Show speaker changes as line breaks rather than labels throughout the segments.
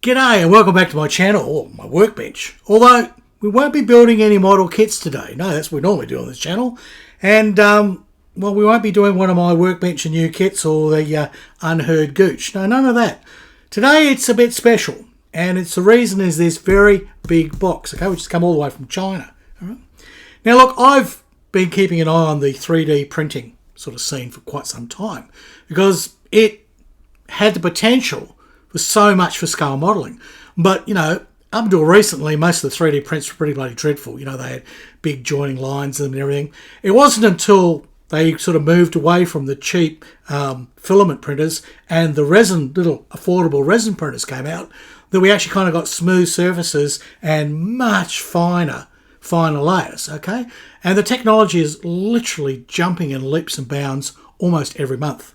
G'day and welcome back to my channel, or my workbench. Although we won't be building any model kits today. No, that's what we normally do on this channel. And, well, we won't be doing one of my workbench and new kits or the unheard gooch. No, none of that. Today it's a bit special. And it's the reason is this very big box, okay, which has come all the way from China. All right? Now, look, I've been keeping an eye on the 3D printing sort of scene for quite some time because it had the potential for so much for scale modelling. But, you know, up until recently, most of the 3D prints were pretty bloody dreadful. You know, they had big joining lines and everything. It wasn't until they sort of moved away from the cheap filament printers and the little affordable resin printers came out that we actually kind of got smooth surfaces and much finer layers, okay? And the technology is literally jumping in leaps and bounds almost every month.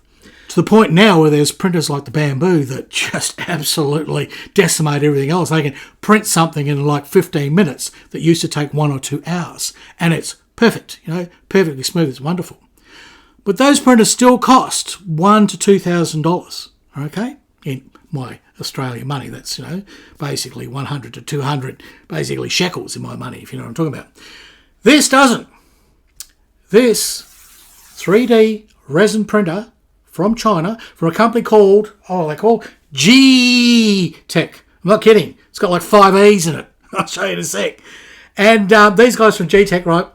To the point now where there's printers like the Bamboo that just absolutely decimate everything else. They can print something in like 15 minutes that used to take 1 or 2 hours. And it's perfect, you know, perfectly smooth. It's wonderful. But those printers still cost $1,000 to $2,000, okay? In my Australian money, that's, you know, basically 100 to 200, basically shekels in my money, if you know what I'm talking about. This doesn't. This 3D resin printer from China, from a company called, GeeeTech. I'm not kidding. It's got like 5 E's in it. I'll show you in a sec. And these guys from Gtech, right,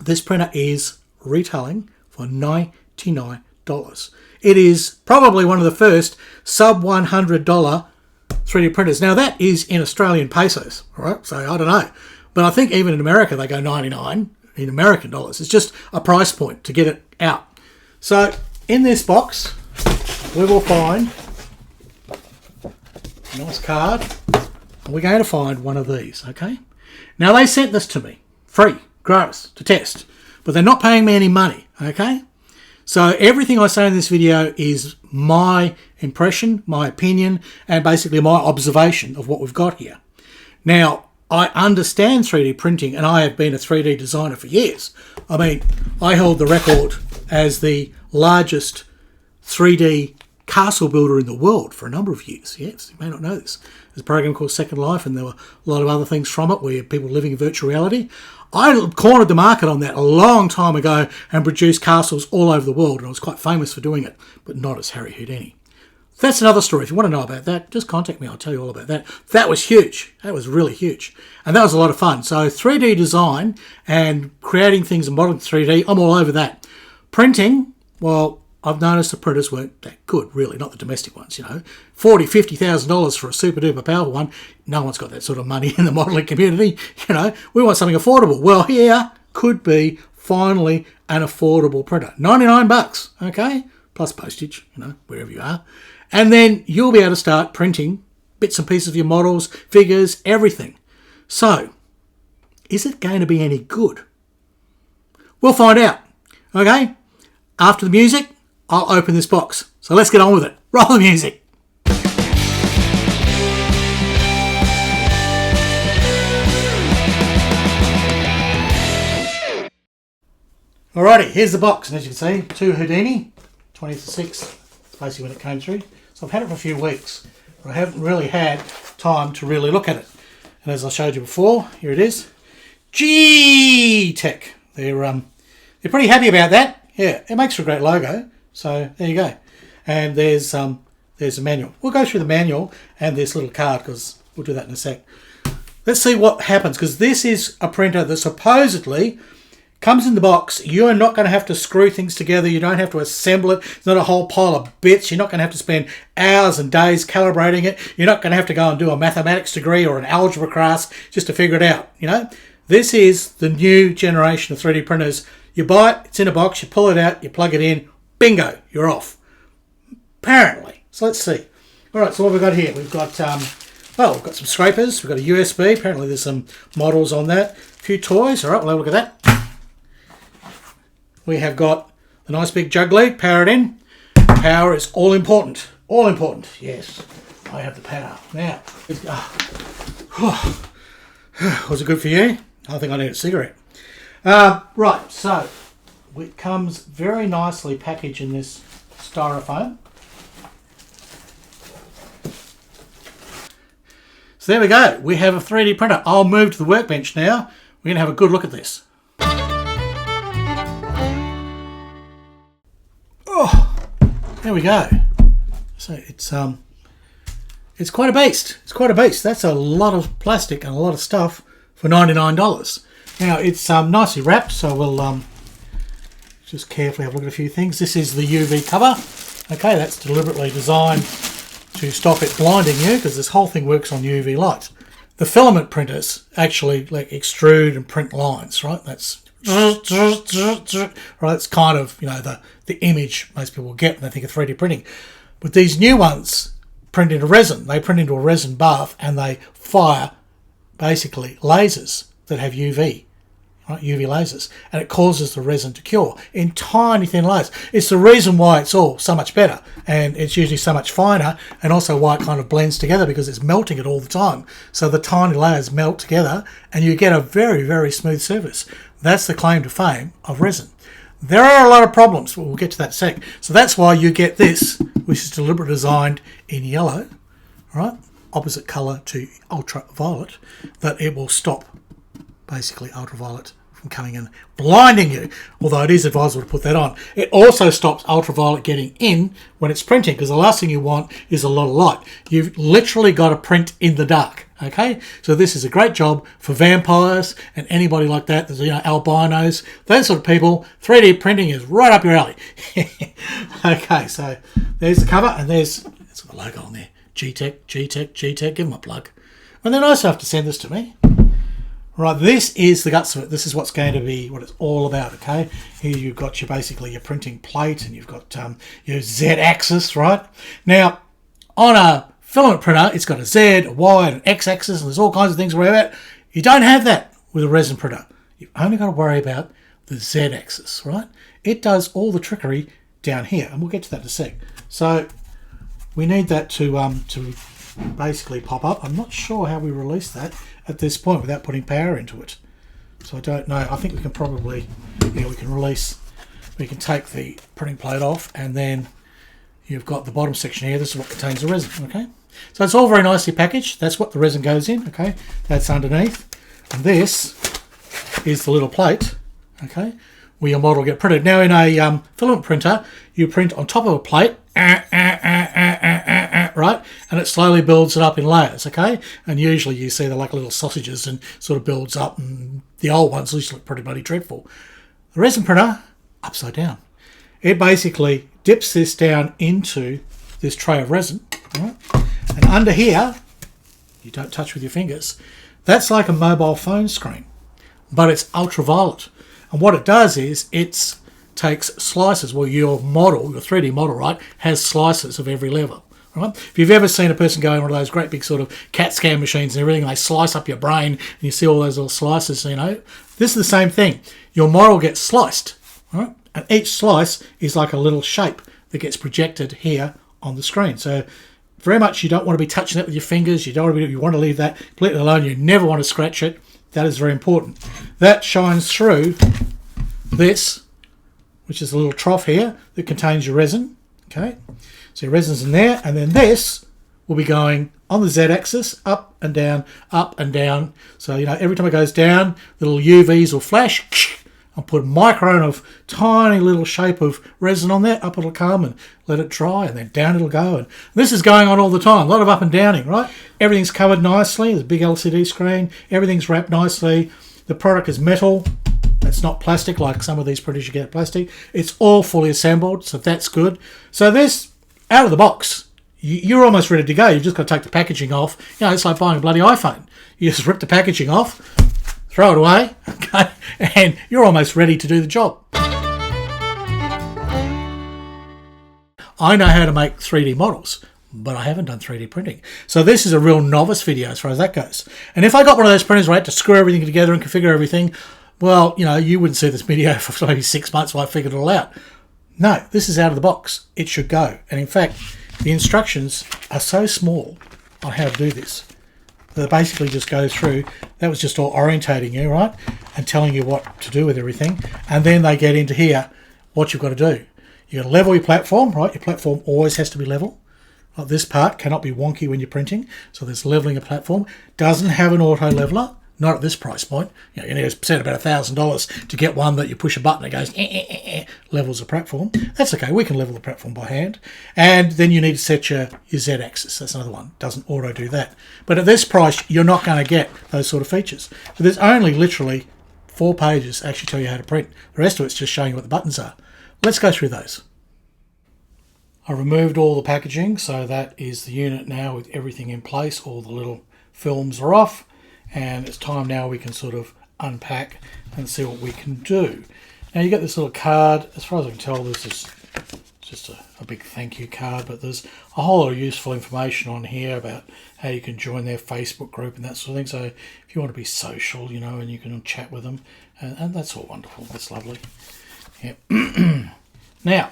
this printer is retailing for $99. It is probably one of the first sub $100 3D printers. Now that is in Australian pesos, all right? So I don't know. But I think even in America they go 99 in American dollars. It's just a price point to get it out. So in this box, we will find a nice card, and we're going to find one of these, okay? Now, they sent this to me, free, gratis, to test, but they're not paying me any money, okay? So everything I say in this video is my impression, my opinion, and basically my observation of what we've got here. Now, I understand 3D printing, and I have been a 3D designer for years. I mean, I held the record as the largest 3D castle builder in the world for a number of years. Yes, you may not know this. There's a program called Second Life, and there were a lot of other things from it where people living in virtual reality. I cornered the market on that a long time ago and produced castles all over the world, and I was quite famous for doing it, but not as Harry Houdini. That's another story. If you want to know about that, just contact me. I'll tell you all about that. That was huge. That was really huge. And that was a lot of fun. So 3D design and creating things and modeling 3D, I'm all over that. Printing, well, I've noticed the printers weren't that good, really, not the domestic ones, you know. $40,000, $50,000 for a super duper powerful one. No one's got that sort of money in the modelling community, you know. We want something affordable. Well, here could be finally an affordable printer. 99 bucks, okay? Plus postage, you know, wherever you are. And then you'll be able to start printing bits and pieces of your models, figures, everything. So, is it going to be any good? We'll find out, okay? After the music, I'll open this box. So let's get on with it. Roll the music. Alrighty, here's the box. And as you can see, 2 Houdini, 20th to 6th. That's basically when it came through. So I've had it for a few weeks. But I haven't really had time to really look at it. And as I showed you before, here it is. GeeeTech. They're pretty happy about that. Yeah, it makes for a great logo. So there you go. And there's a manual. We'll go through the manual and this little card because we'll do that in a sec. Let's see what happens, because this is a printer that supposedly comes in the box. You're not going to have to screw things together. You don't have to assemble it. It's not a whole pile of bits. You're not going to have to spend hours and days calibrating it. You're not going to have to go and do a mathematics degree or an algebra class just to figure it out. You know, this is the new generation of 3D printers. You buy it, it's in a box, you pull it out, you plug it in, bingo, you're off. Apparently. So let's see. All right, so what we've got here, we've got, we've got some scrapers, we've got a USB, apparently there's some models on that, a few toys. All right, we'll have a look at that. We have got the nice big jug lead, power it in. Power is all important, yes. I have the power. Now, was it good for you? I think I need a cigarette. Right, so it comes very nicely packaged in this styrofoam. So there we go. We have a 3D printer. I'll move to the workbench now. We're going to have a good look at this. Oh, there we go. So it's quite a beast. It's quite a beast. That's a lot of plastic and a lot of stuff for $99. Now it's nicely wrapped, so we'll just carefully have a look at a few things. This is the UV cover. Okay, that's deliberately designed to stop it blinding you, because this whole thing works on UV light. The filament printers actually like extrude and print lines, right? That's right. It's kind of, you know, the image most people get when they think of 3D printing. But these new ones print into resin. They print into a resin bath and they fire basically lasers that have UV. Right, UV lasers, and it causes the resin to cure in tiny thin layers. It's the reason why it's all so much better, and it's usually so much finer, and also why it kind of blends together, because it's melting it all the time. So the tiny layers melt together and you get a very, very smooth surface. That's the claim to fame of resin. There are a lot of problems, but we'll get to that in a sec. So that's why you get this, which is deliberately designed in yellow, right, opposite colour to ultraviolet, that it will stop basically ultraviolet from coming in, blinding you, although it is advisable to put that on. It also stops ultraviolet getting in when it's printing, because the last thing you want is a lot of light. You've literally got to print in the dark, okay? So this is a great job for vampires and anybody like that. There's, you know, albinos, those sort of people. 3D printing is right up your alley. Okay, so there's the cover, and it's got the logo on there. GeeeTech, GeeeTech, GeeeTech, give them a plug. And then I also have to send this to me. Right, this is the guts of it. This is what's going to be what it's all about, okay? Here you've got basically your printing plate, and you've got your Z-axis, right? Now, on a filament printer, it's got a Z, a Y, and an X-axis, and there's all kinds of things to worry about. You don't have that with a resin printer. You've only got to worry about the Z-axis, right? It does all the trickery down here, and we'll get to that in a sec. So we need that to basically pop up. I'm not sure how we release that at this point without putting power into it, so I don't know. I think we can probably, yeah, we can take the printing plate off, and then you've got the bottom section here. This is what contains the resin, okay? So it's all very nicely packaged. That's what the resin goes in, okay? That's underneath, and this is the little plate, okay, where your model will get printed. Now in a filament printer, you print on top of a plate, right, and it slowly builds it up in layers, okay? And usually you see they're like little sausages and sort of builds up, and the old ones used to look pretty bloody dreadful. The resin printer, upside down. It basically dips this down into this tray of resin, right? And under here, you don't touch with your fingers, that's like a mobile phone screen, but it's ultraviolet. And what it does is it takes slices. Well, your model, your 3D model, right, has slices of every level, right? If you've ever seen a person go in one of those great big sort of CAT scan machines and everything, and they slice up your brain, and you see all those little slices, you know, this is the same thing. Your model gets sliced, right? And each slice is like a little shape that gets projected here on the screen. So very much you don't want to be touching it with your fingers. You don't want to be, you want to leave that completely alone. You never want to scratch it. That is very important. That shines through this, which is a little trough here that contains your resin, okay? So your resin's in there, and then this will be going on the Z-axis, up and down, up and down. So, you know, every time it goes down, little UVs will flash. I'll put a micron of tiny little shape of resin on there, up it'll come and let it dry, and then down it'll go. And this is going on all the time, a lot of up and downing, right? Everything's covered nicely, there's a big LCD screen, everything's wrapped nicely. The product is metal. It's not plastic like some of these printers you get plastic. It's all fully assembled, so that's good. So this, out of the box, you're almost ready to go. You've just got to take the packaging off. You know, it's like buying a bloody iPhone. You just rip the packaging off, throw it away, okay, and you're almost ready to do the job. I know how to make 3D models, but I haven't done 3D printing. So this is a real novice video as far as that goes. And if I got one of those printers where I had to screw everything together and configure everything, well, you know, you wouldn't see this video for maybe 6 months while I figured it all out. No, this is out of the box. It should go. And in fact, the instructions are so small on how to do this. They basically just go through. That was just all orientating you, right? And telling you what to do with everything. And then they get into here, what you've got to do. You've got to level your platform, right? Your platform always has to be level. This part cannot be wonky when you're printing, so there's leveling a platform. Doesn't have an auto leveler, not at this price point. You need to spend about $1,000 to get one that you push a button and it goes levels a platform. That's okay, we can level the platform by hand. And then you need to set your Z-axis. That's another one. Doesn't auto do that. But at this price, you're not going to get those sort of features. So there's only literally 4 pages actually tell you how to print. The rest of it's just showing you what the buttons are. Let's go through those. I removed all the packaging, so that is the unit now with everything in place. All the little films are off, and it's time now we can sort of unpack and see what we can do. Now you get this little card. As far as I can tell, this is just a big thank you card, but there's a whole lot of useful information on here about how you can join their Facebook group and that sort of thing. So if you want to be social, and you can chat with them, and that's all wonderful. That's lovely. Yep. Now,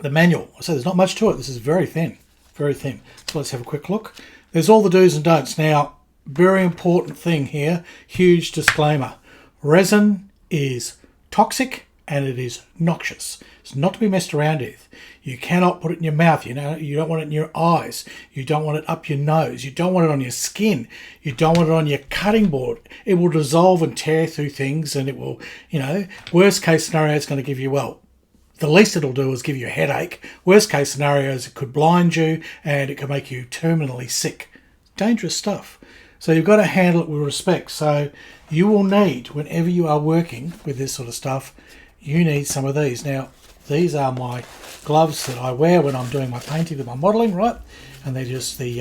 the manual. I said there's not much to it. This is very thin, very thin. So let's have a quick look. There's all the do's and don'ts. Now, very important thing here, huge disclaimer. Resin is toxic and it is noxious. It's not to be messed around with. You cannot put it in your mouth. You don't want it in your eyes. You don't want it up your nose. You don't want it on your skin. You don't want it on your cutting board. It will dissolve and tear through things, and it will, worst case scenario, it's going to give you, the least it'll do is give you a headache. Worst case scenarios, it could blind you and it could make you terminally sick. Dangerous stuff. So you've got to handle it with respect. So you will need, whenever you are working with this sort of stuff, you need some of these. Now, these are my gloves that I wear when I'm doing my painting with my modelling, right? And they're just the,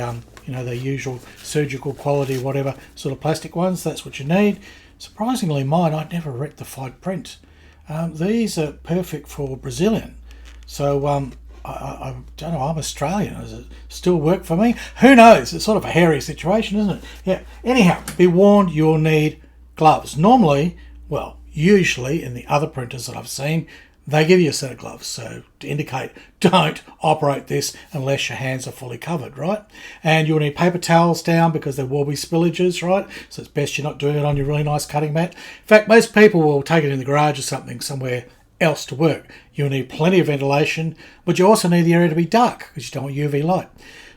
the usual surgical quality, whatever sort of plastic ones. That's what you need. Surprisingly, mine, I'd never rectified print. These are perfect for Brazilian. So I don't know, I'm Australian. Does it still work for me? Who knows? It's sort of a hairy situation, isn't it? Yeah. Anyhow, be warned, you'll need gloves. Normally, usually in the other printers that I've seen, they give you a set of gloves. So to indicate, don't operate this unless your hands are fully covered, right? And you'll need paper towels down because there will be spillages, right? So it's best you're not doing it on your really nice cutting mat. In fact, most people will take it in the garage or something, somewhere else to work. You'll need plenty of ventilation, but you also need the area to be dark because you don't want UV light.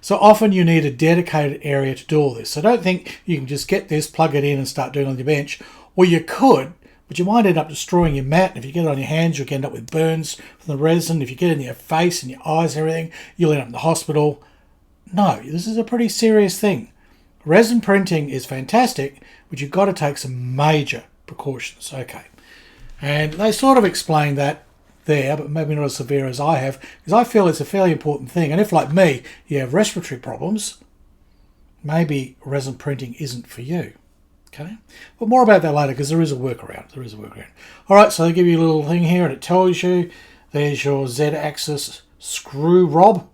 So often you need a dedicated area to do all this. So don't think you can just get this, plug it in and start doing it on your bench. Or you could, but you might end up destroying your mat. And if you get it on your hands, you'll end up with burns from the resin. If you get it in your face and your eyes and everything, you'll end up in the hospital. No, this is a pretty serious thing. Resin printing is fantastic, but you've got to take some major precautions. Okay. And they sort of explain that there, but maybe not as severe as I have, because I feel it's a fairly important thing. And if, like me, you have respiratory problems, maybe resin printing isn't for you. Okay, but more about that later because there is a workaround. All right, so they give you a little thing here and it tells you there's your Z-axis screw rob.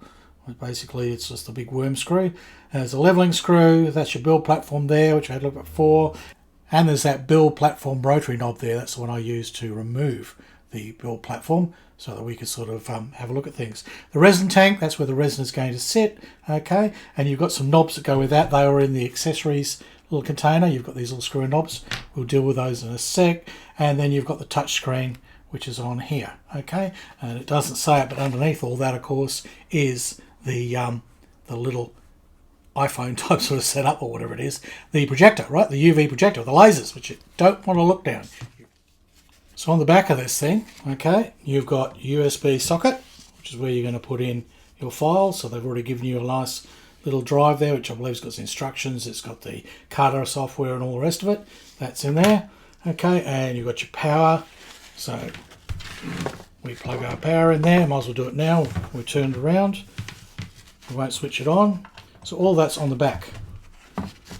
Basically, it's just a big worm screw. And there's a leveling screw. That's your build platform there, which I had looked at before. And there's that build platform rotary knob there. That's the one I used to remove the build platform so that we could sort of have a look at things. The resin tank, that's where the resin is going to sit. Okay, and you've got some knobs that go with that. They are in the accessories little container. You've got these little screw knobs. We'll deal with those in a sec. And then you've got the touch screen, which is on here. Okay, and it doesn't say it, but underneath all that, of course, is the little iPhone type sort of setup or whatever it is. The projector, right? The UV projector, the lasers, which you don't want to look down. So on the back of this thing, okay, you've got USB socket, which is where you're going to put in your files. So they've already given you a nice little drive there, which I believe has got the instructions. It's got the cutter software and all the rest of it. That's in there. Okay, and you've got your power. So we plug our power in there. Might as well do it now. We're turned around. We won't switch it on. So all that's on the back.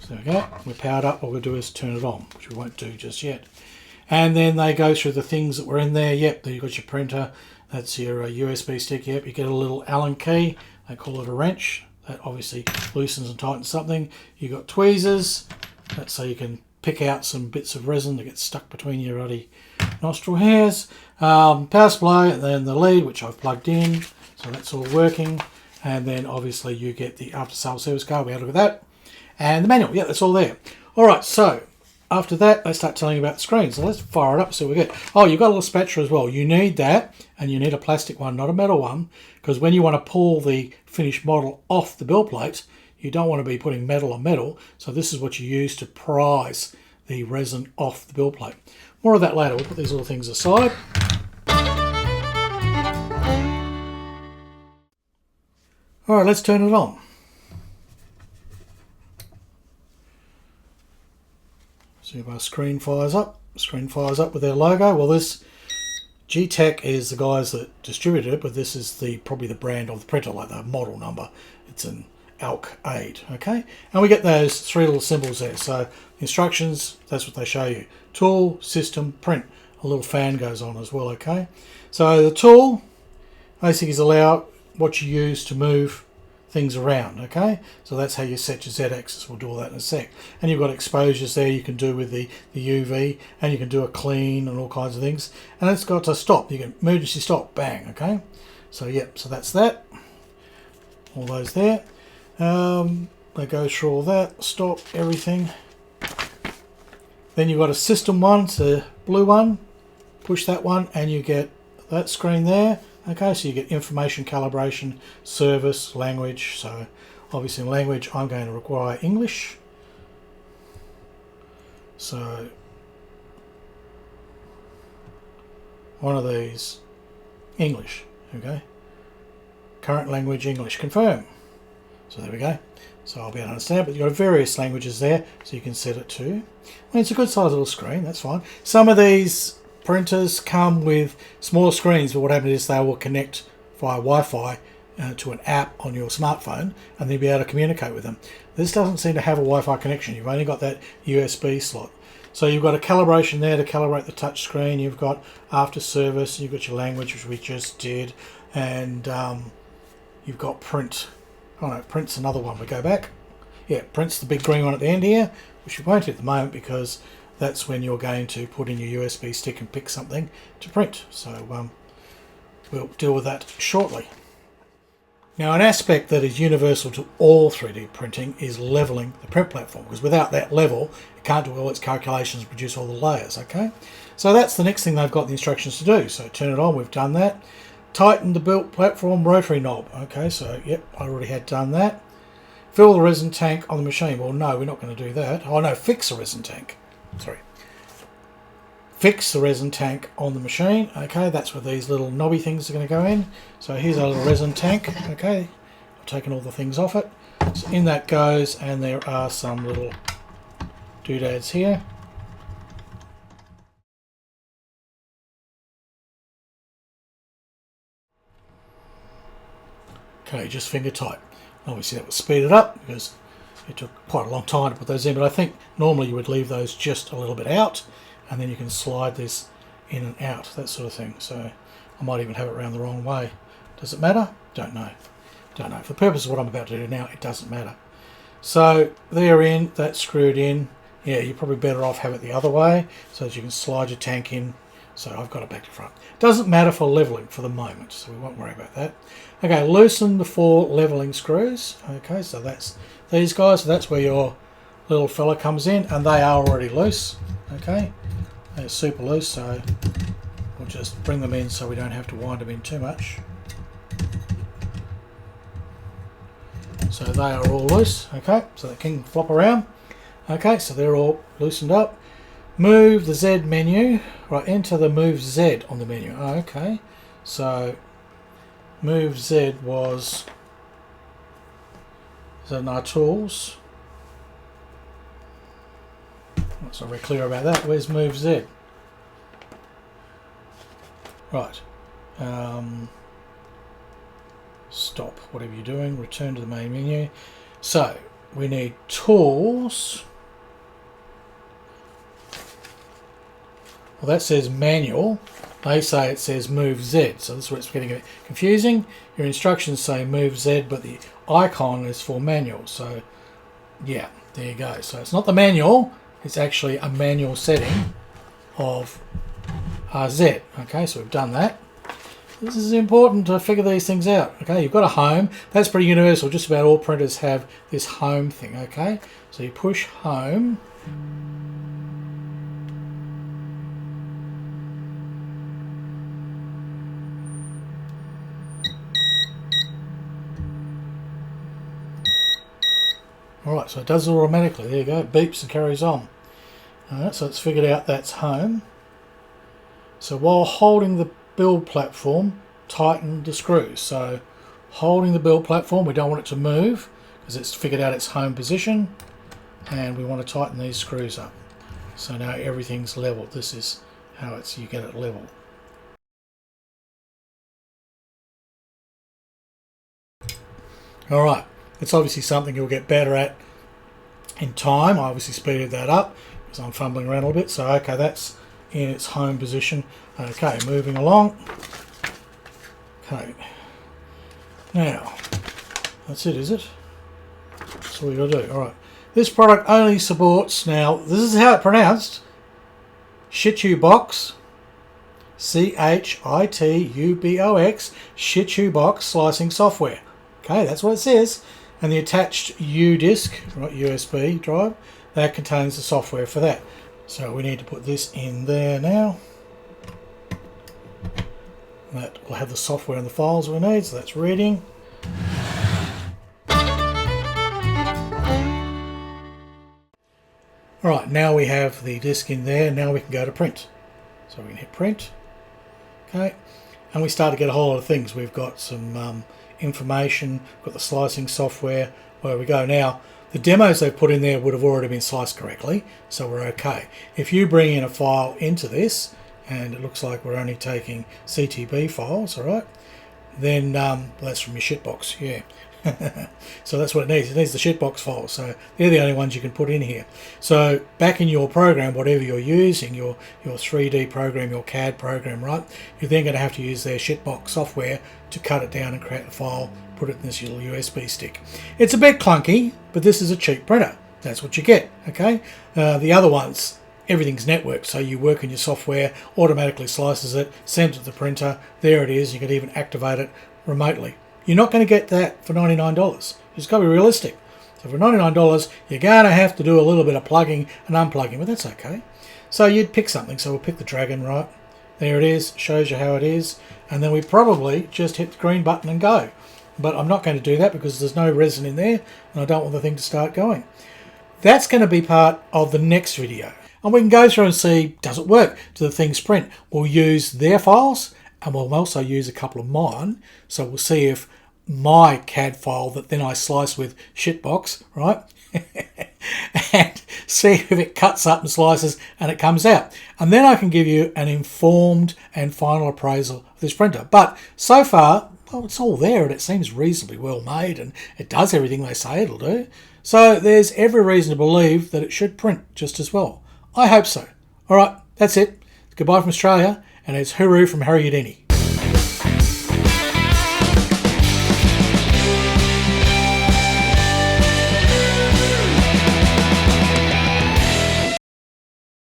So there we go. We're powered up. What we'll do is turn it on, which we won't do just yet. And then they go through the things that were in there. Yep, there you've got your printer. That's your USB stick. Yep, you get a little Allen key. They call it a wrench. That obviously loosens and tightens something. You've got tweezers. That's so you can pick out some bits of resin that get stuck between your ruddy nostril hairs. Power supply, and then the lead, which I've plugged in. So that's all working. And then obviously you get the after sales service card. We had a look at that. And the manual. Yeah, that's all there. All right, so after that, they start telling you about the screen. So let's fire it up, see what we get. Oh, you've got a little spatula as well. You need that, and you need a plastic one, not a metal one, because when you want to pull the finished model off the build plate, you don't want to be putting metal on metal. So this is what you use to prise the resin off the build plate. More of that later. We'll put these little things aside. All right, let's turn it on. See if our screen fires up. Screen fires up with their logo. Well, this GeeeTech is the guys that distributed it, but this is probably the brand of the printer, like the model number. It's an Alkaid, okay? And we get those three little symbols there. So instructions, that's what they show you. Tool, system, print. A little fan goes on as well, okay? So the tool basically is allow what you use to move things around, okay? So that's how you set your Z-axis. We'll do all that in a sec. And you've got exposures there you can do with the UV, and you can do a clean and all kinds of things. And it's got to stop. You can emergency stop, bang, okay? So yep, so that's that. All those there. They go through all that, stop everything. Then you've got a system one, it's a blue one. Push that one and you get that screen there. Okay, so you get information, calibration, service, language. So obviously in language I'm going to require English. So one of these, English, okay. Current language English, confirm. So there we go. So I'll be able to understand, but you've got various languages there, so you can set it to. I mean, it's a good size little screen, that's fine. Some of these printers come with smaller screens, but what happens is they will connect via Wi-Fi to an app on your smartphone, and then you'll be able to communicate with them. This doesn't seem to have a Wi-Fi connection. You've only got that USB slot. So you've got a calibration there to calibrate the touch screen. You've got after service. You've got your language, which we just did, and you've got print. Oh no, print's another one. We go back. Yeah, print's the big green one at the end here, which we won't at the moment because that's when you're going to put in your USB stick and pick something to print. So we'll deal with that shortly. Now, an aspect that is universal to all 3D printing is leveling the print platform, because without that level, it can't do all its calculations and produce all the layers, okay? So that's the next thing they've got the instructions to do. So turn it on, we've done that. Tighten the built platform rotary knob. Okay, so yep, I already had done that. Fill the resin tank on the machine. Well, no, we're not going to do that. Oh no, fix the resin tank. Sorry. Fix the resin tank on the machine. Okay, that's where these little knobby things are going to go in. So here's our little resin tank. Okay, I've taken all the things off it. So in that goes, and there are some little doodads here. Okay, just finger tight. Obviously that would speed it up because it took quite a long time to put those in, but I think normally you would leave those just a little bit out and then you can slide this in and out, that sort of thing. So I might even have it around the wrong way. Does it matter? Don't know. Don't know. For the purpose of what I'm about to do now, it doesn't matter. So they're in, that's screwed in. Yeah, you're probably better off have it the other way so that you can slide your tank in. So I've got it back to front. Doesn't matter for leveling for the moment, so we won't worry about that. Okay, loosen the 4 leveling screws. Okay, so that's these guys. So that's where your little fella comes in, and they are already loose. Okay, they're super loose, so we'll just bring them in so we don't have to wind them in too much. So they are all loose. Okay, so they can flop around. Okay, so they're all loosened up. Move the Z menu. Right, enter the move Z on the menu. Oh, okay, so move Z was in our tools. Not so very clear about that. Where's move Z? Right. Stop whatever you're doing. Return to the main menu. So we need tools. Well, that says manual. They say it says move Z, so that's where it's getting a bit confusing. Your instructions say move Z, but the icon is for manual. So yeah, there you go. So it's not the manual, it's actually a manual setting of Z. Okay, so we've done that. This is important to figure these things out. Okay, you've got a home. That's pretty universal. Just about all printers have this home thing. Okay, so you push home. Alright, so it does it automatically. There you go. It beeps and carries on. Alright, so it's figured out that's home. So while holding the build platform, tighten the screws. So holding the build platform, we don't want it to move because it's figured out its home position, and we want to tighten these screws up. So now everything's level. This is how you get it level. Alright, it's obviously something you'll get better at in time. I obviously speeded that up because I'm fumbling around a little bit. So okay, that's in its home position. Okay, moving along. Okay, now that's it, is it? That's all you gotta do. Alright, this product only supports, now this is how it's pronounced, Shitubox, Chitubox, Shitubox slicing software. Okay, that's what it says. And the attached U disk, right, USB drive, that contains the software for that. So we need to put this in there now. That will have the software and the files we need, so that's reading. Alright, now we have the disk in there, now we can go to print. So we can hit print. Okay, and we start to get a whole lot of things. We've got some information, got the slicing software, where we go now. The demos they've put in there would have already been sliced correctly, so we're okay. If you bring in a file into this, and it looks like we're only taking CTB files, alright, then well, that's from your shitbox, yeah. So that's what it needs. It needs the shitbox files, so they're the only ones you can put in here. So back in your program, whatever you're using, your 3D program, your CAD program, right, you're then going to have to use their shitbox software to cut it down and create a file, put it in this little USB stick. It's a bit clunky, but this is a cheap printer. That's what you get, okay? The other ones, everything's networked, so you work in your software, automatically slices it, sends it to the printer, there it is. You can even activate it remotely. You're not going to get that for $99. It's got to be realistic. So for $99, you're going to have to do a little bit of plugging and unplugging, but that's okay. So you'd pick something. So we'll pick the Dragon, right? There it is. Shows you how it is. And then we probably just hit the green button and go. But I'm not going to do that because there's no resin in there, and I don't want the thing to start going. That's going to be part of the next video. And we can go through and see, does it work? Do the things print? We'll use their files, and we'll also use a couple of mine. So we'll see if my CAD file that then I slice with shitbox, right? And see if it cuts up and slices and it comes out. And then I can give you an informed and final appraisal of this printer. But so far, well, it's all there and it seems reasonably well made and it does everything they say it'll do. So there's every reason to believe that it should print just as well. I hope so. All right, that's it. Goodbye from Australia, and it's hooroo from Harry Houdini.